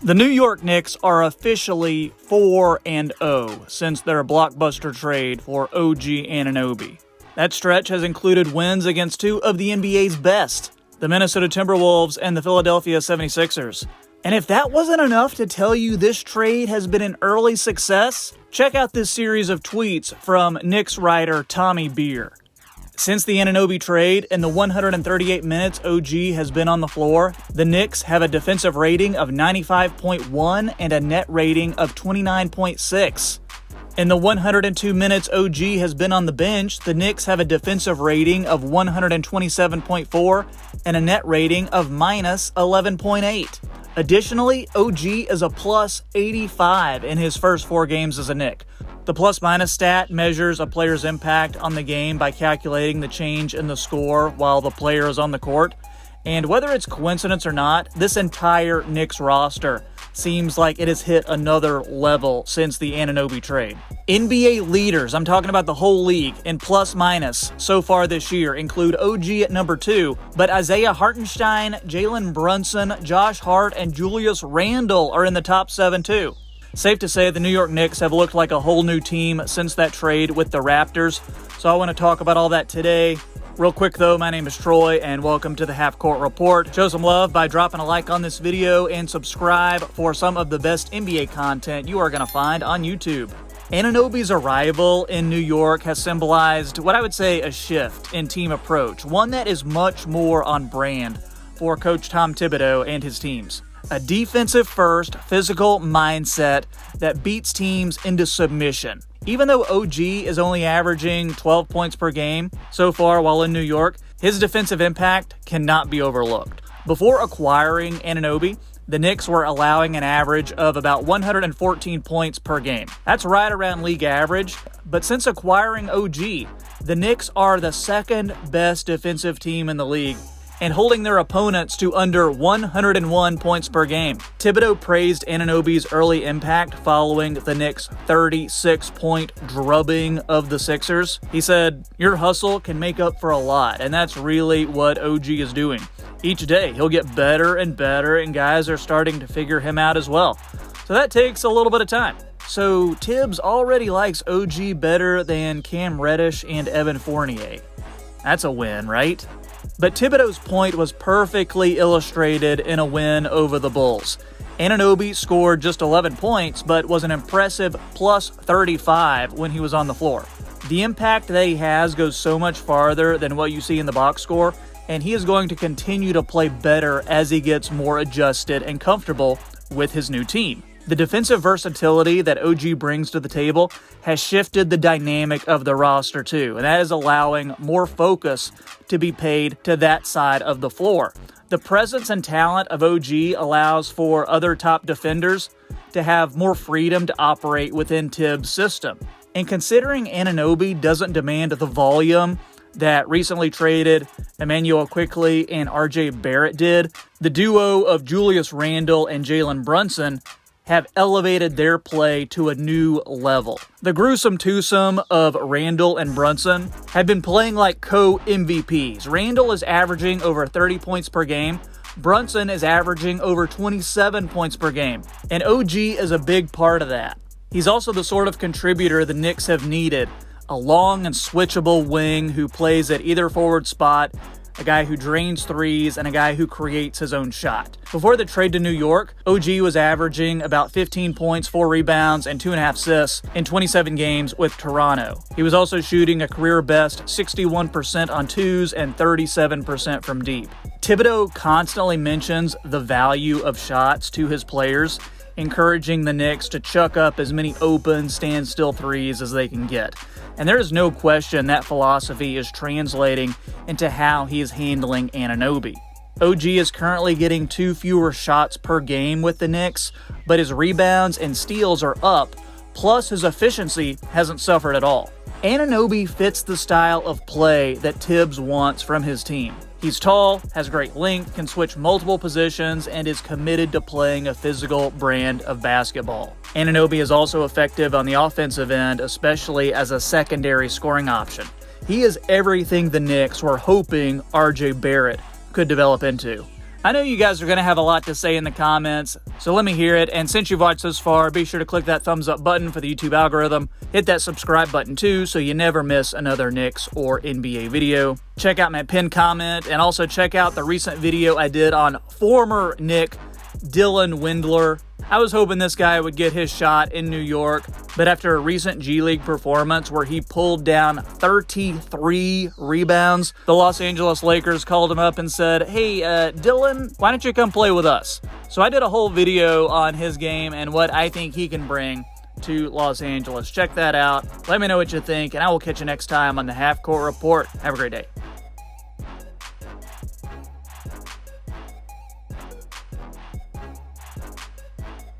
The New York Knicks are officially 4-0 since their blockbuster trade for OG Anunoby. That stretch has included wins against two of the NBA's best, the Minnesota Timberwolves and the Philadelphia 76ers. And if that wasn't enough to tell you this trade has been an early success, check out this series of tweets from Knicks writer Tommy Beer. Since the Anunoby trade, in the 138 minutes OG has been on the floor, the Knicks have a defensive rating of 95.1 and a net rating of 29.6. In the 102 minutes OG has been on the bench, the Knicks have a defensive rating of 127.4 and a net rating of minus 11.8. Additionally, OG is a plus 85 in his first 4 games as a Knick. The plus-minus stat measures a player's impact on the game by calculating the change in the score while the player is on the court. And whether it's coincidence or not, this entire Knicks roster seems like it has hit another level since the Anunoby trade. NBA leaders, I'm talking about the whole league, in plus-minus so far this year include OG at number 2, but Isaiah Hartenstein, Jalen Brunson, Josh Hart, and Julius Randle are in the top 7 too. Safe to say the New York Knicks have looked like a whole new team since that trade with the Raptors, so I want to talk about all that today. Real quick though, my name is Troy and welcome to the Half Court Report. Show some love by dropping a like on this video and subscribe for some of the best NBA content you are going to find on YouTube. Anunoby's arrival in New York has symbolized what I would say a shift in team approach, one that is much more on brand for Coach Tom Thibodeau and his teams. A defensive-first, physical mindset that beats teams into submission. Even though OG is only averaging 12 points per game so far while in New York, his defensive impact cannot be overlooked. Before acquiring Anunoby, the Knicks were allowing an average of about 114 points per game. That's right around league average, but since acquiring OG, the Knicks are the second best defensive team in the league and holding their opponents to under 101 points per game. Thibodeau praised Anunoby's early impact following the Knicks' 36-point drubbing of the Sixers. He said, "Your hustle can make up for a lot," and that's really what OG is doing. Each day, he'll get better and better, and guys are starting to figure him out as well. So that takes a little bit of time. So Tibbs already likes OG better than Cam Reddish and Evan Fournier. That's a win, right? But Thibodeau's point was perfectly illustrated in a win over the Bulls. Anunoby scored just 11 points, but was an impressive plus 35 when he was on the floor. The impact that he has goes so much farther than what you see in the box score, and he is going to continue to play better as he gets more adjusted and comfortable with his new team. The defensive versatility that OG brings to the table has shifted the dynamic of the roster too, and that is allowing more focus to be paid to that side of the floor. The presence and talent of OG allows for other top defenders to have more freedom to operate within Tibbs' system. And considering Anunoby doesn't demand the volume that recently traded Immanuel Quickley and RJ Barrett did, the duo of Julius Randle and Jalen Brunson have elevated their play to a new level. The gruesome twosome of Randle and Brunson have been playing like co-MVPs. Randle is averaging over 30 points per game. Brunson is averaging over 27 points per game. And OG is a big part of that. He's also the sort of contributor the Knicks have needed. A long and switchable wing who plays at either forward spot, a guy who drains threes, and a guy who creates his own shot. Before the trade to New York, OG was averaging about 15 points, 4 rebounds, and 2.5 assists in 27 games with Toronto. He was also shooting a career-best 61% on twos and 37% from deep. Thibodeau constantly mentions the value of shots to his players, encouraging the Knicks to chuck up as many open, standstill threes as they can get. And there is no question that philosophy is translating into how he is handling Anunoby. OG is currently getting 2 fewer shots per game with the Knicks, but his rebounds and steals are up, plus his efficiency hasn't suffered at all. Anunoby fits the style of play that Tibbs wants from his team. He's tall, has great length, can switch multiple positions, and is committed to playing a physical brand of basketball. Anunoby is also effective on the offensive end, especially as a secondary scoring option. He is everything the Knicks were hoping RJ Barrett could develop into. I know you guys are going to have a lot to say in the comments, so let me hear it. And since you've watched this far, be sure to click that thumbs up button for the YouTube algorithm. Hit that subscribe button too, so you never miss another Knicks or NBA video. Check out my pinned comment, and also check out the recent video I did on former Knick Dylan Windler. I was hoping this guy would get his shot in New York, but after a recent G League performance where he pulled down 33 rebounds, the Los Angeles Lakers called him up and said, "Hey, Dylan, why don't you come play with us?" So I did a whole video on his game and what I think he can bring to Los Angeles. Check that out. Let me know what you think, and I will catch you next time on the Half Court Report. Have a great day.